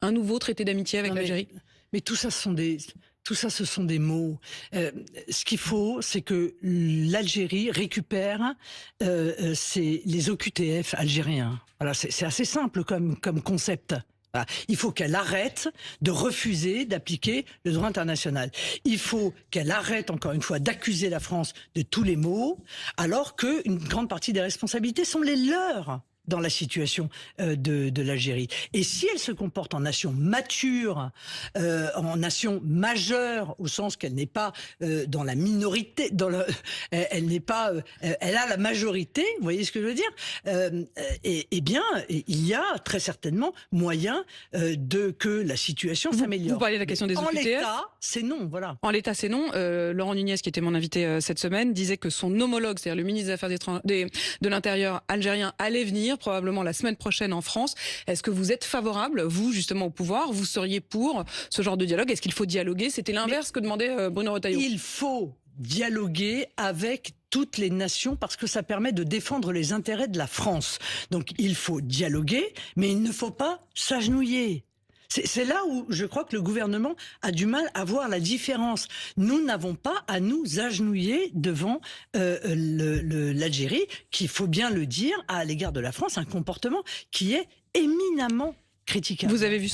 un nouveau traité d'amitié avec l'Algérie? Mais tout ça, ce sont des mots. Ce qu'il faut, c'est que l'Algérie récupère les OQTF algériens. Voilà, c'est assez simple comme concept. Voilà. Il faut qu'elle arrête de refuser d'appliquer le droit international. Il faut qu'elle arrête, encore une fois, d'accuser la France de tous les maux, alors qu'une grande partie des responsabilités sont les leurs dans la situation de l'Algérie. Et si elle se comporte en nation mature, en nation majeure, au sens qu'elle n'est pas dans la minorité, elle n'est pas, elle a la majorité, vous voyez ce que je veux dire, eh bien, il y a très certainement moyen que la situation s'améliore. Vous parlez de la question des OQTF. En l'état, c'est non, voilà. En l'état, c'est non. Laurent Nunez, qui était mon invité cette semaine, disait que son homologue, c'est-à-dire le ministre des Affaires de l'Intérieur algérien, allait venir probablement la semaine prochaine en France. Est-ce que vous êtes favorable, vous, justement, au pouvoir? Vous seriez pour ce genre de dialogue? Est-ce qu'il faut dialoguer? C'était l'inverse que demandait Bruno Retailleau. Il faut dialoguer avec toutes les nations parce que ça permet de défendre les intérêts de la France. Donc il faut dialoguer, mais il ne faut pas s'agenouiller. C'est là où je crois que le gouvernement a du mal à voir la différence. Nous n'avons pas à nous agenouiller devant l'Algérie, qui, faut bien le dire, a à l'égard de la France un comportement qui est éminemment critiquable. Vous avez vu